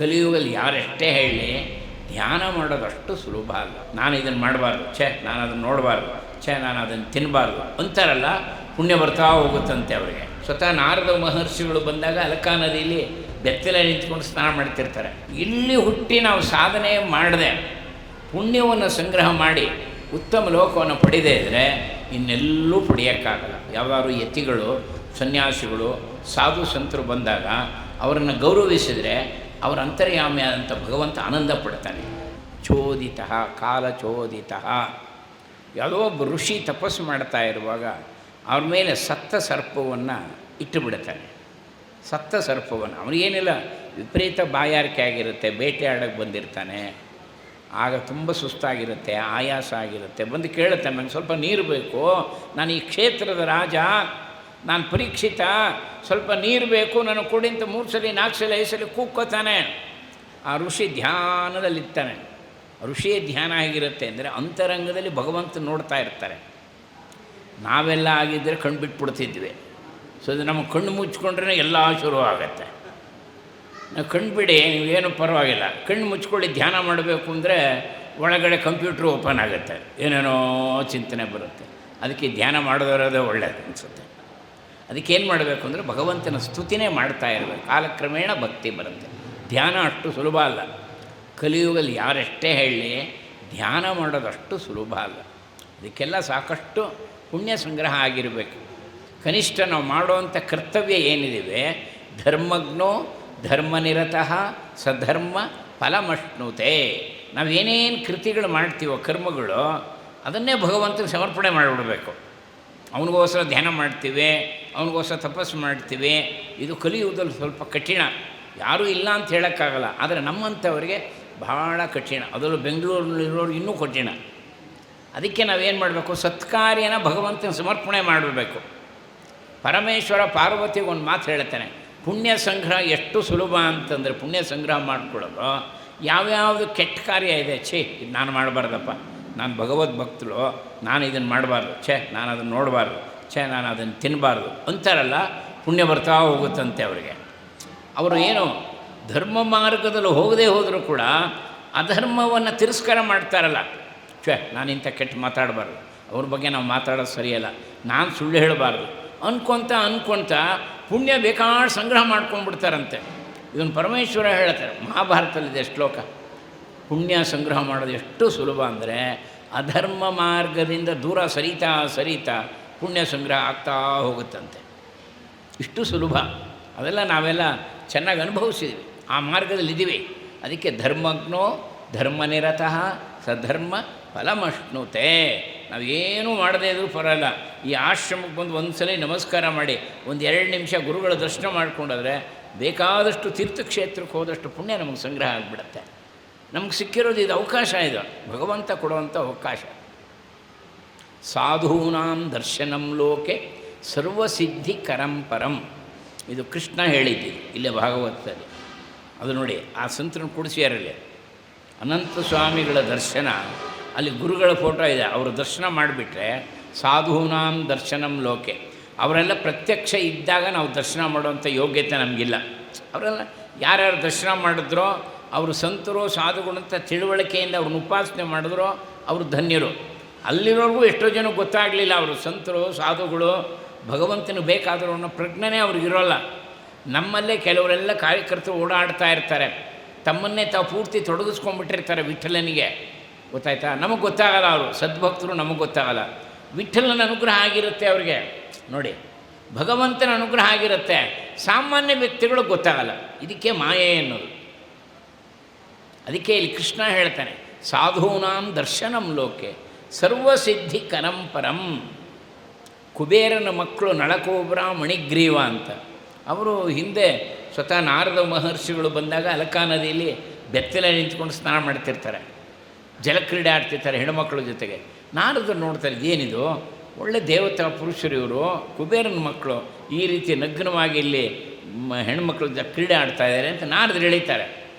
ಕಲಿಯುಗದಲ್ಲಿ ಯಾರೆಷ್ಟೇ ಹೇಳಿ ಧ್ಯಾನ ಮಾಡೋದಷ್ಟು ಸುಲಭ ಅಲ್ಲ. ನಾನು ಇದನ್ನು ಮಾಡಬಾರ್ದು, ನಾನು ಅದನ್ನು ನೋಡಬಾರ್ದು, ನಾನು ಅದನ್ನು ತಿನ್ನಬಾರ್ದು ಅಂತಾರಲ್ಲ, ಪುಣ್ಯ ಬರ್ತಾ ಹೋಗುತ್ತಂತೆ ಅವರಿಗೆ. ಸ್ವತಃ ನಾರದ ಮಹರ್ಷಿಗಳು ಬಂದಾಗ ಅಲಕಾ ನದಿಯಲ್ಲಿ ಬೆತ್ತಲೆ ನಿಂತ್ಕೊಂಡು ಸ್ನಾನ ಮಾಡ್ತಿರ್ತಾರೆ. ಇಲ್ಲಿ ಹುಟ್ಟಿ ನಾವು ಸಾಧನೆ ಮಾಡದೆ ಪುಣ್ಯವನ್ನು ಸಂಗ್ರಹ ಮಾಡಿ ಉತ್ತಮ ಲೋಕವನ್ನು ಪಡೆದೇ ಇದ್ದರೆ ಇನ್ನೆಲ್ಲೂ ಪಡೆಯೋಕ್ಕಾಗಲ್ಲ. ಯಾವ್ದಾದ್ರು ಯತಿಗಳು, ಸನ್ಯಾಸಿಗಳು, ಸಾಧು ಸಂತರು ಬಂದಾಗ ಅವರನ್ನು ಗೌರವಿಸಿದರೆ ಅವರ ಅಂತರ್ಯಾಮಿಯಾದಂಥ ಭಗವಂತ ಆನಂದ ಪಡ್ತಾನೆ. ಚೋದಿತ ಕಾಲಚೋದಿತ. ಯಾವುದೋ ಒಬ್ಬ ಋಷಿ ತಪಸ್ಸು ಮಾಡ್ತಾ ಇರುವಾಗ ಅವ್ರ ಮೇಲೆ ಸತ್ತ ಸರ್ಪವನ್ನು ಇಟ್ಟು ಬಿಡ್ತಾನೆ. ಸತ್ತ ಸರ್ಪವನ್ನು, ಅವನಿಗೇನಿಲ್ಲ, ವಿಪರೀತ ಬಾಯಾರಿಕೆ ಆಗಿರುತ್ತೆ, ಬೇಟೆಯಾಡೋಕ್ಕೆ ಬಂದಿರ್ತಾನೆ. ಆಗ ತುಂಬ ಸುಸ್ತಾಗಿರುತ್ತೆ, ಆಯಾಸ ಆಗಿರುತ್ತೆ. ಬಂದು ಕೇಳುತ್ತೆ, ನನಗೆ ಸ್ವಲ್ಪ ನೀರು ಬೇಕು, ನಾನು ಈ ಕ್ಷೇತ್ರದ ರಾಜ, ನಾನು ಪರೀಕ್ಷಿತ, ಸ್ವಲ್ಪ ನೀರು ಬೇಕು ನನಗೆ ಕೊಡಿ ಅಂತ 3 ಸಲ 4 ಸಲ 5 ಸಲ ಕೂಗ್ಕೋತಾನೆ. ಆ ಋಷಿ ಧ್ಯಾನದಲ್ಲಿರ್ತಾನೆ. ಋಷಿಯ ಧ್ಯಾನ ಹೇಗಿರುತ್ತೆ ಅಂದರೆ ಅಂತರಂಗದಲ್ಲಿ ಭಗವಂತ ನೋಡ್ತಾ ಇರ್ತಾರೆ. ನಾವೆಲ್ಲ ಆಗಿದ್ದರೆ ಕಣ್ಣು ಬಿಟ್ಬಿಡ್ತಿದ್ವಿ. ಸೊ ಅದು ನಮಗೆ ಕಣ್ಣು ಮುಚ್ಕೊಂಡ್ರೆ ಎಲ್ಲ ಶುರು ಆಗುತ್ತೆ. ನಾವು ಕಣ್ಣು ಬಿಡಿ, ನೀವೇನು ಪರವಾಗಿಲ್ಲ, ಕಣ್ಣು ಮುಚ್ಕೊಳ್ಳಿ ಧ್ಯಾನ ಮಾಡಬೇಕು ಅಂದರೆ ಒಳಗಡೆ ಕಂಪ್ಯೂಟ್ರ್ ಓಪನ್ ಆಗುತ್ತೆ, ಏನೇನೋ ಚಿಂತನೆ ಬರುತ್ತೆ. ಅದಕ್ಕೆ ಧ್ಯಾನ ಮಾಡೋದಿರೋದೇ ಒಳ್ಳೆಯದು ಅನಿಸುತ್ತೆ. ಅದಕ್ಕೇನು ಮಾಡಬೇಕು ಅಂದರೆ ಭಗವಂತನ ಸ್ತುತಿನೇ ಮಾಡ್ತಾ ಇರಬೇಕು. ಕಾಲಕ್ರಮೇಣ ಭಕ್ತಿ ಬರುತ್ತೆ. ಧ್ಯಾನ ಅಷ್ಟು ಸುಲಭ ಅಲ್ಲ. ಕಲಿಯುಗದಲ್ಲಿ ಯಾರೆಷ್ಟೇ ಹೇಳಿ ಧ್ಯಾನ ಮಾಡೋದಷ್ಟು ಸುಲಭ ಅಲ್ಲ. ಅದಕ್ಕೆಲ್ಲ ಸಾಕಷ್ಟು ಪುಣ್ಯ ಸಂಗ್ರಹ ಆಗಿರಬೇಕು. ಕನಿಷ್ಠ ನಾವು ಮಾಡುವಂಥ ಕರ್ತವ್ಯ ಏನಿದೆ, ಧರ್ಮಜ್ಞೋ ಧರ್ಮನಿರತಃ ಸಧರ್ಮ ಫಲಮಶ್ನುತೆ. ನಾವೇನೇನು ಕೃತಿಗಳು ಮಾಡ್ತೀವೋ, ಕರ್ಮಗಳು, ಅದನ್ನೇ ಭಗವಂತನ ಸಮರ್ಪಣೆ ಮಾಡಿಬಿಡಬೇಕು. ಅವನಿಗೋಸ್ಕರ ಧ್ಯಾನ ಮಾಡ್ತೀವಿ, ಅವನಿಗೋಸ್ಕರ ತಪಸ್ಸು ಮಾಡ್ತೀವಿ. ಇದು ಕಲಿಯುವುದಲ್ಲಿ ಸ್ವಲ್ಪ ಕಠಿಣ, ಯಾರೂ ಇಲ್ಲ ಅಂತ ಹೇಳೋಕ್ಕಾಗಲ್ಲ. ಆದರೆ ನಮ್ಮಂಥವರಿಗೆ ಭಾಳ ಕಠಿಣ, ಅದರಲ್ಲೂ ಬೆಂಗಳೂರಿನಲ್ಲಿರೋರು ಇನ್ನೂ ಕಠಿಣ. ಅದಕ್ಕೆ ನಾವೇನು ಮಾಡಬೇಕು, ಸತ್ಕಾರ್ಯನ ಭಗವಂತನ ಸಮರ್ಪಣೆ ಮಾಡಬೇಕು. ಪರಮೇಶ್ವರ ಪಾರ್ವತಿಗೆ ಒಂದು ಮಾತು ಹೇಳ್ತಾನೆ, ಪುಣ್ಯ ಸಂಗ್ರಹ ಎಷ್ಟು ಸುಲಭ ಅಂತಂದರೆ, ಪುಣ್ಯ ಸಂಗ್ರಹ ಮಾಡಿಕೊಳ್ಳೋದು ಯಾವ್ಯಾವುದು ಕೆಟ್ಟ ಕಾರ್ಯ ಇದೆ, ಇದು ನಾನು ಮಾಡಬಾರ್ದಪ್ಪ, ನಾನು ಭಗವದ್ ಭಕ್ತರು, ನಾನು ಇದನ್ನು ಮಾಡಬಾರ್ದು, ನಾನು ಅದನ್ನು ನೋಡಬಾರ್ದು, ನಾನು ಅದನ್ನು ತಿನ್ನಬಾರ್ದು ಅಂತಾರಲ್ಲ, ಪುಣ್ಯ ಬರ್ತಾ ಹೋಗುತ್ತಂತೆ ಅವರಿಗೆ. ಅವರು ಏನು ಧರ್ಮ ಮಾರ್ಗದಲ್ಲಿ ಹೋಗದೇ ಹೋದರೂ ಕೂಡ ಅಧರ್ಮವನ್ನು ತಿರಸ್ಕಾರ ಮಾಡ್ತಾರಲ್ಲ, ನಾನು ಇಂಥ ಕೆಟ್ಟ ಮಾತಾಡಬಾರ್ದು, ಅವ್ರ ಬಗ್ಗೆ ನಾವು ಮಾತಾಡೋದು ಸರಿಯಲ್ಲ, ನಾನು ಸುಳ್ಳು ಹೇಳಬಾರ್ದು ಅನ್ಕೊತ ಪುಣ್ಯ ಬೇಕಾದ ಸಂಗ್ರಹ ಮಾಡ್ಕೊಂಡ್ಬಿಡ್ತಾರಂತೆ. ಇದನ್ನು ಪರಮೇಶ್ವರ ಹೇಳ್ತಾರೆ, ಮಹಾಭಾರತದಲ್ಲಿದೆ ಶ್ಲೋಕ. ಪುಣ್ಯ ಸಂಗ್ರಹ ಮಾಡೋದು ಎಷ್ಟು ಸುಲಭ ಅಂದರೆ, ಅಧರ್ಮ ಮಾರ್ಗದಿಂದ ದೂರ ಸರಿತಾ ಪುಣ್ಯ ಸಂಗ್ರಹ ಆಗ್ತಾ ಹೋಗುತ್ತಂತೆ. ಇಷ್ಟು ಸುಲಭ. ಅವೆಲ್ಲ ನಾವೆಲ್ಲ ಚೆನ್ನಾಗಿ ಅನುಭವಿಸಿದ್ವಿ, ಆ ಮಾರ್ಗದಲ್ಲಿದ್ದೀವಿ. ಅದಕ್ಕೆ ಧರ್ಮಜ್ಞೋ ಧರ್ಮನಿರತಃ ಸಧರ್ಮ ಫಲಮಶ್ನುತೆ. ನಾವೇನೂ ಮಾಡದೇ ಇದ್ರೂ ಪರವಾಗಿಲ್ಲ, ಈ ಆಶ್ರಮಕ್ಕೆ ಬಂದು ಒಂದು ಸಲ ನಮಸ್ಕಾರ ಮಾಡಿ 1-2 ನಿಮಿಷ ಗುರುಗಳ ದರ್ಶನ ಮಾಡ್ಕೊಂಡಾದ್ರೆ ಬೇಕಾದಷ್ಟು ತೀರ್ಥಕ್ಷೇತ್ರಕ್ಕೆ ಹೋದಷ್ಟು ಪುಣ್ಯ ನಮಗೆ ಸಂಗ್ರಹ ಆಗಿಬಿಡುತ್ತೆ. ನಮ್ಗೆ ಸಿಕ್ಕಿರೋದು ಇದು ಅವಕಾಶ, ಇದು ಭಗವಂತ ಕೊಡುವಂಥ ಅವಕಾಶ. ಸಾಧೂನಾಂ ದರ್ಶನಂ ಲೋಕೆ ಸರ್ವಸಿದ್ಧಿಕರಂ ಪರಂ. ಇದು ಕೃಷ್ಣ ಹೇಳಿದ್ದು ಇಲ್ಲೇ ಭಾಗವತದಲ್ಲಿ. ಅದು ನೋಡಿ, ಆ ಸಂತರನ್ನು ಕೂಡಿಸಿಯಾರಲ್ಲಿ ಅನಂತ ಸ್ವಾಮಿಗಳ ದರ್ಶನ, ಅಲ್ಲಿ ಗುರುಗಳ ಫೋಟೋ ಇದೆ, ಅವರ ದರ್ಶನ ಮಾಡಿಬಿಟ್ರೆ ಸಾಧೂನಾಂ ದರ್ಶನಂ ಲೋಕೆ. ಅವರೆಲ್ಲ ಪ್ರತ್ಯಕ್ಷ ಇದ್ದಾಗ ನಾವು ದರ್ಶನ ಮಾಡುವಂಥ ಯೋಗ್ಯತೆ ನಮಗಿಲ್ಲ. ಅವರೆಲ್ಲ ಯಾರ್ಯಾರು ದರ್ಶನ ಮಾಡಿದ್ರೋ ಅವರು ಸಂತರು ಸಾಧುಗಳಂತ ತಿಳುವಳಿಕೆಯಿಂದ ಅವ್ರನ್ನ ಉಪಾಸನೆ ಮಾಡಿದ್ರೋ ಅವರು ಧನ್ಯರು. ಅಲ್ಲಿರೋರ್ಗೂ ಎಷ್ಟೋ ಜನಕ್ಕೆ ಗೊತ್ತಾಗಲಿಲ್ಲ ಅವರು ಸಂತರು ಸಾಧುಗಳು, ಭಗವಂತನಿಗೆ ಬೇಕಾದರೂ ಅನ್ನೋ ಪ್ರಜ್ಞೆ ಅವ್ರಿಗಿರೋಲ್ಲ. ನಮ್ಮಲ್ಲೇ ಕೆಲವರೆಲ್ಲ ಕಾರ್ಯಕರ್ತರು ಓಡಾಡ್ತಾ ಇರ್ತಾರೆ, ತಮ್ಮನ್ನೇ ತಾವು ಪೂರ್ತಿ ತೊಡಗಿಸ್ಕೊಂಡ್ಬಿಟ್ಟಿರ್ತಾರೆ ವಿಠ್ಠಲನಿಗೆ, ಗೊತ್ತಾಯ್ತಾ? ನಮಗೆ ಗೊತ್ತಾಗಲ್ಲ, ಅವರು ಸದ್ಭಕ್ತರು ನಮಗೆ ಗೊತ್ತಾಗಲ್ಲ. ವಿಠ್ಠಲನ ಅನುಗ್ರಹ ಆಗಿರುತ್ತೆ ಅವ್ರಿಗೆ. ನೋಡಿ, ಭಗವಂತನ ಅನುಗ್ರಹ ಆಗಿರುತ್ತೆ, ಸಾಮಾನ್ಯ ವ್ಯಕ್ತಿಗಳು ಗೊತ್ತಾಗಲ್ಲ. ಇದಕ್ಕೆ ಮಾಯೆ ಅನ್ನೋದು. ಅದಕ್ಕೆ ಇಲ್ಲಿ ಕೃಷ್ಣ ಹೇಳ್ತಾನೆ, ಸಾಧೂನಾಂ ದರ್ಶನಂ ಲೋಕೆ ಸರ್ವಸಿದ್ಧಿ ಕರಂಪರಂ. ಕುಬೇರನ ಮಕ್ಕಳು ನಳಕೋಬ್ರ ಮಣಿಗ್ರೀವ ಅಂತ, ಅವರು ಹಿಂದೆ ಸ್ವತಃ ನಾರದ ಮಹರ್ಷಿಗಳು ಬಂದಾಗ ಅಲಕಾ ನದಿಯಲ್ಲಿ ಬೆತ್ತಲೆ ನಿಂತ್ಕೊಂಡು ಸ್ನಾನ ಮಾಡ್ತಿರ್ತಾರೆ, ಜಲಕ್ರೀಡೆ ಆಡ್ತಿರ್ತಾರೆ ಹೆಣ್ಣುಮಕ್ಕಳ ಜೊತೆಗೆ. ನಾರದರು ನೋಡ್ತಾರೆ, ಇದೇನಿದು ಒಳ್ಳೆ ದೇವತಾ ಪುರುಷರು ಇವರು, ಕುಬೇರನ ಮಕ್ಕಳು ಈ ರೀತಿ ನಗ್ನವಾಗಿ ಇಲ್ಲಿ ಹೆಣ್ಮಕ್ಳ ಕ್ರೀಡೆ ಆಡ್ತಾ ಇದ್ದಾರೆ ಅಂತ ನಾರದರು ಎಳೀತಾರೆ.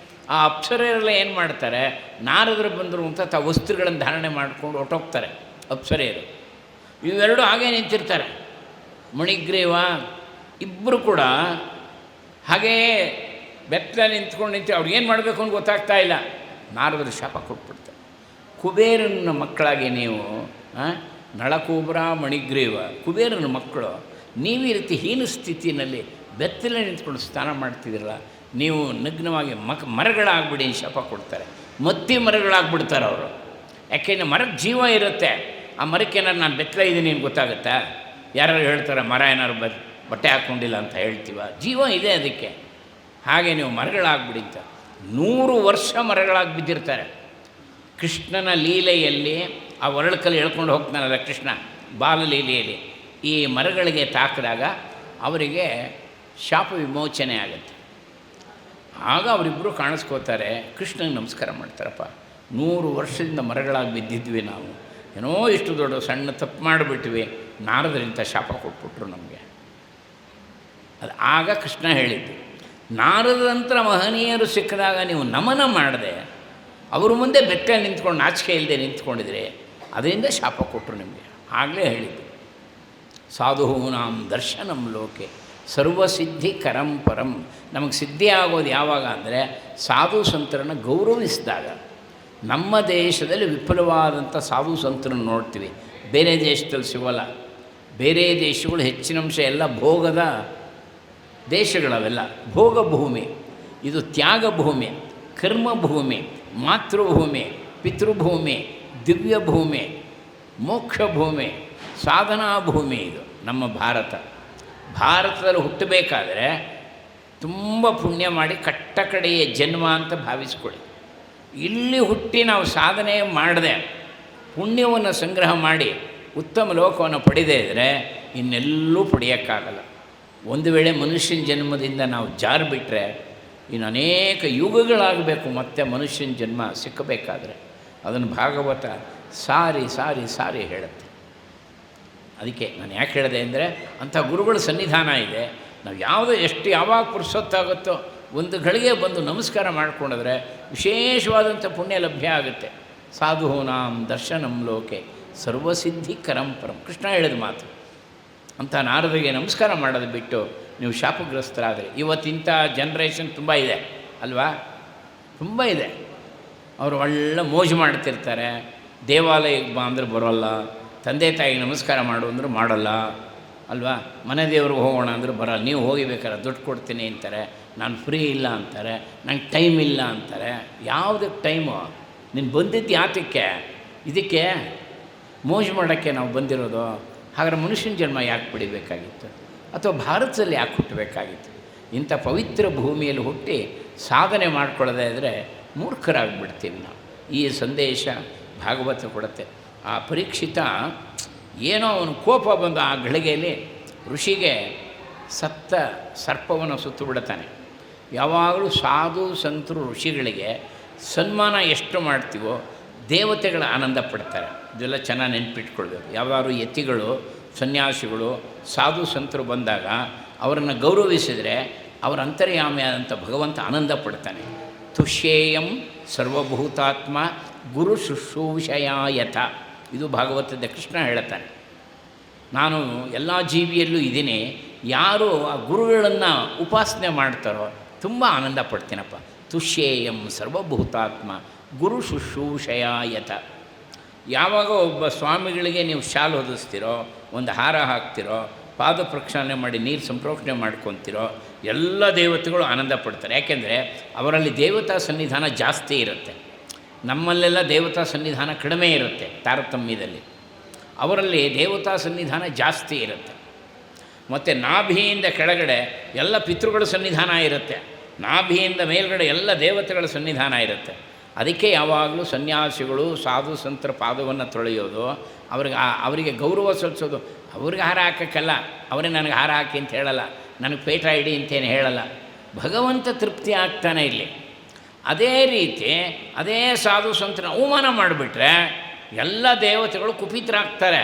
ಆ ಅಪ್ಸರೆಯರೆಲ್ಲ ಏನು ಮಾಡ್ತಾರೆ, ನಾರದರು ಬಂದರು ಅಂತ ತಾವು ವಸ್ತ್ರಗಳನ್ನು ಧಾರಣೆ ಮಾಡಿಕೊಂಡು ಹೊಟ್ಟೋಗ್ತಾರೆ ಅಪ್ಸರೆಯರು. ಇವೆರಡು ಹಾಗೇ ನಿಂತಿರ್ತಾರೆ. ಮಣಿಗ್ರೀವ ಇಬ್ಬರು ಕೂಡ ಹಾಗೇ ಬೆತ್ತಲೆ ನಿಂತ್ಕೊಂಡು ಅವ್ರಿಗೇನು ಮಾಡಬೇಕು ಅಂತ ಗೊತ್ತಾಗ್ತಾ ಇಲ್ಲ. ನಾರದರು ಶಾಪ ಕೊಟ್ಬಿಡ್ತಾರೆ. ಕುಬೇರನ ಮಕ್ಕಳಾಗಿ ನೀವು ನಳಕೂಬ್ರ ಮಣಿಗ್ರೀವ ಕುಬೇರನ ಮಕ್ಕಳು, ನೀವು ಈ ರೀತಿ ಹೀನ ಸ್ಥಿತಿಯಲ್ಲಿ ಬೆತ್ತಲೆ ನಿಂತ್ಕೊಂಡು ಸ್ನಾನ ಮಾಡ್ತಿದ್ದೀರಲ್ಲ, ನೀವು ನಗ್ನವಾಗಿ ಮರಗಳಾಗ್ಬಿಡಿ ಶಾಪ ಕೊಡ್ತಾರೆ. ಮತ್ತಿ ಮರಗಳಾಗ್ಬಿಡ್ತಾರೆ ಅವರು. ಯಾಕೆಂದರೆ ಮರಕ್ಕೆ ಜೀವ ಇರುತ್ತೆ. ಆ ಮರಕ್ಕೆ ಏನಾರು ನಾನು ಬೆತ್ತಲೆ ಇದ್ದೀನಿ ಅಂತ ಗೊತ್ತಾಗುತ್ತಾ? ಯಾರು ಹೇಳ್ತಾರೆ ಮರ ಏನಾರು ಬಟ್ಟೆ ಹಾಕ್ಕೊಂಡಿಲ್ಲ ಅಂತ ಹೇಳ್ತೀವ? ಜೀವ ಇದೆ ಅದಕ್ಕೆ. ಹಾಗೆ ನೀವು ಮರಗಳಾಗ್ಬಿಡಿ ಅಂತ 100 ವರ್ಷ ಮರಗಳಾಗಿ ಬಿದ್ದಿರ್ತಾರೆ. ಕೃಷ್ಣನ ಲೀಲೆಯಲ್ಲಿ ಆ ಒರಳಕಲ್ಲಿ ಎಳ್ಕೊಂಡು ಹೋಗ್ತಾನಲ್ಲ ಕೃಷ್ಣ ಬಾಲಲೀಲೆಯಲ್ಲಿ, ಈ ಮರಗಳಿಗೆ ತಾಕಿದಾಗ ಅವರಿಗೆ ಶಾಪ ವಿಮೋಚನೆ ಆಗುತ್ತೆ. ಆಗ ಅವರಿಬ್ಬರು ಕಾಣಿಸ್ಕೋತಾರೆ, ಕೃಷ್ಣನಿಗೆ ನಮಸ್ಕಾರ ಮಾಡ್ತಾರಪ್ಪ. 100 ವರ್ಷದಿಂದ ಮರಗಳಾಗಿ ಬಿದ್ದಿದ್ವಿ ನಾವು, ಏನೋ ಇಷ್ಟು ದೊಡ್ಡ ಸಣ್ಣ ತಪ್ಪು ಮಾಡಿಬಿಟ್ವಿ, ನಾರದರಿಂದ ಶಾಪ ಕೊಟ್ಬಿಟ್ರು ನಮಗೆ. ಅದು ಆಗ ಕೃಷ್ಣ ಹೇಳಿದ್ದು, ನಾರದಂತರ ಮಹನೀಯರು ಸಿಕ್ಕಿದಾಗ ನೀವು ನಮನ ಮಾಡದೆ ಅವ್ರ ಮುಂದೆ ಬೆಟ್ಟ ನಿಂತ್ಕೊಂಡು ನಾಚಿಕೆ ಇಲ್ಲದೆ ನಿಂತ್ಕೊಂಡಿದ್ರೆ ಅದರಿಂದ ಶಾಪ ಕೊಟ್ಟರು ನಿಮಗೆ. ಆಗಲೇ ಹೇಳಿದ್ದು, ಸಾಧೂನಾಂ ದರ್ಶನಂ ಲೋಕೆ ಸರ್ವಸಿದ್ಧಿ ಕರಂ ಪರಂ. ನಮಗೆ ಸಿದ್ಧಿ ಆಗೋದು ಯಾವಾಗ ಅಂದರೆ ಸಾಧು ಸಂತರನ್ನು ಗೌರವಿಸಿದಾಗ. ನಮ್ಮ ದೇಶದಲ್ಲಿ ವಿಪುಲವಾದಂಥ ಸಾಧು ಸಂತರನ್ನು ನೋಡ್ತೀವಿ, ಬೇರೆ ದೇಶದಲ್ಲಿ ಸಿಗೋಲ್ಲ. ಬೇರೆ ದೇಶಗಳು ಹೆಚ್ಚಿನಂಶ ಎಲ್ಲ ಭೋಗದ ದೇಶಗಳವೆಲ್ಲ, ಭೋಗ ಭೂಮಿ. ಇದು ತ್ಯಾಗ ಭೂಮಿ, ಕರ್ಮ ಭೂಮಿ, ಮಾತೃಭೂಮಿ, ಪಿತೃಭೂಮಿ, ದಿವ್ಯ ಭೂಮಿ, ಮೋಕ್ಷ ಭೂಮಿ, ಸಾಧನಾ ಭೂಮಿ. ಇದು ನಮ್ಮ ಭಾರತ. ಭಾರತದಲ್ಲಿ ಹುಟ್ಟಬೇಕಾದ್ರೆ ತುಂಬ ಪುಣ್ಯ ಮಾಡಿ ಕಟ್ಟ ಕಡೆಯ ಜನ್ಮ ಅಂತ ಭಾವಿಸ್ಕೊಳ್ಳಿ. ಇಲ್ಲಿ ಹುಟ್ಟಿ ನಾವು ಸಾಧನೆ ಮಾಡದೆ ಪುಣ್ಯವನ್ನು ಸಂಗ್ರಹ ಮಾಡಿ ಉತ್ತಮ ಲೋಕವನ್ನು ಪಡೆದೇ ಇದ್ದರೆ ಇನ್ನೆಲ್ಲೂ ಪಡೆಯೋಕ್ಕಾಗಲ್ಲ. ಒಂದು ವೇಳೆ ಮನುಷ್ಯನ ಜನ್ಮದಿಂದ ನಾವು ಜಾರು ಬಿಟ್ಟರೆ ಇನ್ನು ಅನೇಕ ಯುಗಗಳಾಗಬೇಕು ಮತ್ತೆ ಮನುಷ್ಯನ ಜನ್ಮ ಸಿಕ್ಕಬೇಕಾದ್ರೆ. ಅದನ್ನು ಭಾಗವತ ಸಾರಿ ಸಾರಿ ಸಾರಿ ಹೇಳುತ್ತೆ. ಅದಕ್ಕೆ ನಾನು ಯಾಕೆ ಹೇಳಿದೆ ಅಂದರೆ ಅಂಥ ಗುರುಗಳ ಸನ್ನಿಧಾನ ಇದೆ. ನಾವು ಯಾವಾಗ ಪುರುಸೊತ್ತಾಗುತ್ತೋ ಒಂದು ಗಳಿಗೆ ಬಂದು ನಮಸ್ಕಾರ ಮಾಡಿಕೊಂಡ್ರೆ ವಿಶೇಷವಾದಂಥ ಪುಣ್ಯ ಲಭ್ಯ ಆಗುತ್ತೆ. ಸಾಧೂನಾಂ ದರ್ಶನಂ ಲೋಕೆ ಸರ್ವಸಿದ್ಧಿ ಕರಂ ಪರಂ. ಕೃಷ್ಣ ಹೇಳಿದ ಮಾತು. ಅಂಥ ನಾರದಿಗೆ ನಮಸ್ಕಾರ ಮಾಡೋದು ಬಿಟ್ಟು ನೀವು ಶಾಪಗ್ರಸ್ತರಾದರೆ, ಇವತ್ತಿಂಥ ಜನ್ರೇಷನ್ ತುಂಬ ಇದೆ ಅಲ್ವಾ, ತುಂಬ ಇದೆ. ಅವರು ಒಳ್ಳೆ ಮೋಜು ಮಾಡ್ತಿರ್ತಾರೆ. ದೇವಾಲಯಕ್ಕೆ ಬಾ ಅಂದ್ರೆ ಬರೋಲ್ಲ, ತಂದೆ ತಾಯಿಗೆ ನಮಸ್ಕಾರ ಮಾಡು ಅಂದ್ರೆ ಮಾಡಲ್ಲ ಅಲ್ವಾ, ಮನೆ ದೇವ್ರಿಗೆ ಹೋಗೋಣ ಅಂದ್ರೆ ಬರೋಲ್ಲ. ನೀವು ಹೋಗಿಬೇಕಾರೆ ದುಡ್ಡು ಕೊಡ್ತೀನಿ ಅಂತಾರೆ, ನಾನು ಫ್ರೀ ಇಲ್ಲ ಅಂತಾರೆ, ನಂಗೆ ಟೈಮ್ ಇಲ್ಲ ಅಂತಾರೆ. ಯಾವುದಕ್ಕೆ ಟೈಮು? ನೀನು ಬಂದಿದ್ದು ಯಾತಕ್ಕೆ? ಇದಕ್ಕೆ ಮೋಜು ಮಾಡೋಕ್ಕೆ ನಾವು ಬಂದಿರೋದು. ಹಾಗಾದ್ರೆ ಮನುಷ್ಯನ ಜನ್ಮ ಯಾಕೆ ಪಡಿಬೇಕಾಗಿತ್ತು? ಅಥವಾ ಭಾರತದಲ್ಲಿ ಯಾಕೆ ಹುಟ್ಟಬೇಕಾಗಿತ್ತು? ಇಂಥ ಪವಿತ್ರ ಭೂಮಿಯಲ್ಲಿ ಹುಟ್ಟಿ ಸಾಧನೆ ಮಾಡ್ಕೊಳ್ಳೋದೇ ಇದ್ದರೆ ಮೂರ್ಖರಾಗಿಬಿಡ್ತೀವಿ ನಾವು. ಈ ಸಂದೇಶ ಭಾಗವತ ಕೊಡುತ್ತೆ. ಆ ಪರೀಕ್ಷಿತ ಏನೋ ಅವನು ಕೋಪ ಬಂದು ಆ ಗಳಿಗೆಯಲ್ಲಿ ಋಷಿಗೆ ಸತ್ತ ಸರ್ಪವನ್ನು ಸುತ್ತು ಬಿಡ್ತಾನೆ. ಯಾವಾಗಲೂ ಸಾಧು ಸಂತರು ಋಷಿಗಳಿಗೆ ಸನ್ಮಾನ ಎಷ್ಟು ಮಾಡ್ತೀವೋ ದೇವತೆಗಳ ಆನಂದ ಪಡ್ತಾರೆ. ಇದೆಲ್ಲ ಚೆನ್ನಾಗಿ ನೆನ್ಪಿಟ್ಕೊಳ್ಬೇಕು. ಯಾವಾರು ಯತಿಗಳು, ಸನ್ಯಾಸಿಗಳು, ಸಾಧು ಸಂತರು ಬಂದಾಗ ಅವರನ್ನು ಗೌರವಿಸಿದರೆ ಅವರ ಅಂತರ್ಯಾಮಿಯಾದಂಥ ಭಗವಂತ ಆನಂದ ಪಡ್ತಾನೆ. ತುಷ್ಯೇಯಂ ಸರ್ವಭೂತಾತ್ಮ ಗುರು ಶುಶ್ರೂಷಯಾಯಥ. ಇದು ಭಾಗವತದ ಕೃಷ್ಣ ಹೇಳ್ತಾನೆ. ನಾನು ಎಲ್ಲ ಜೀವಿಯಲ್ಲೂ ಇದ್ದೀನಿ, ಯಾರು ಆ ಗುರುಗಳನ್ನು ಉಪಾಸನೆ ಮಾಡ್ತಾರೋ ತುಂಬ ಆನಂದ ಪಡ್ತೀನಪ್ಪ. ತುಷ್ಯೇಯಂ ಸರ್ವಭೂತಾತ್ಮ ಗುರು ಶುಶ್ರೂಷಯಾಯಥ. ಯಾವಾಗ ಒಬ್ಬ ಸ್ವಾಮಿಗಳಿಗೆ ನೀವು ಶಾಲು ಹೊದಿಸ್ತಿರೋ, ಒಂದು ಹಾರ ಹಾಕ್ತಿರೋ, ಪಾದ ಪ್ರಕ್ಷಾಲನೆ ಮಾಡಿ ನೀರು ಸಂಪ್ರೋಕ್ಷಣೆ ಮಾಡ್ಕೊತಿರೋ, ಎಲ್ಲ ದೇವತೆಗಳು ಆನಂದ ಪಡ್ತಾರೆ. ಯಾಕೆಂದರೆ ಅವರಲ್ಲಿ ದೇವತಾ ಸನ್ನಿಧಾನ ಜಾಸ್ತಿ ಇರುತ್ತೆ. ನಮ್ಮಲ್ಲೆಲ್ಲ ದೇವತಾ ಸನ್ನಿಧಾನ ಕಡಿಮೆ ಇರುತ್ತೆ ತಾರತಮ್ಯದಲ್ಲಿ. ಅವರಲ್ಲಿ ದೇವತಾ ಸನ್ನಿಧಾನ ಜಾಸ್ತಿ ಇರುತ್ತೆ. ಮತ್ತು ನಾಭಿಯಿಂದ ಕೆಳಗಡೆ ಎಲ್ಲ ಪಿತೃಗಳ ಸನ್ನಿಧಾನ ಇರುತ್ತೆ, ನಾಭಿಯಿಂದ ಮೇಲ್ಗಡೆ ಎಲ್ಲ ದೇವತೆಗಳ ಸನ್ನಿಧಾನ ಇರುತ್ತೆ. ಅದಕ್ಕೆ ಯಾವಾಗಲೂ ಸನ್ಯಾಸಿಗಳು ಸಾಧು ಸಂತರ ಪಾದವನ್ನು ತೊಳೆಯೋದು, ಅವರಿಗೆ ಗೌರವ ಸಲ್ಲಿಸೋದು. ಅವ್ರಿಗೆ ಹಾರ ಹಾಕೋಕ್ಕಲ್ಲ, ಅವರೇ ನನಗೆ ಹಾರ ಹಾಕಿ ಅಂತ ಹೇಳಲ್ಲ, ನನಗೆ ಪೇಟ ಇಡಿ ಅಂತೇನು ಹೇಳಲ್ಲ. ಭಗವಂತ ತೃಪ್ತಿ ಆಗ್ತಾನೆ ಇಲ್ಲಿ. ಅದೇ ರೀತಿ ಅದೇ ಸಾಧು ಸಂತನ ಅವಮಾನ ಮಾಡಿಬಿಟ್ರೆ ಎಲ್ಲ ದೇವತೆಗಳು ಕುಪಿತರಾಗ್ತಾರೆ.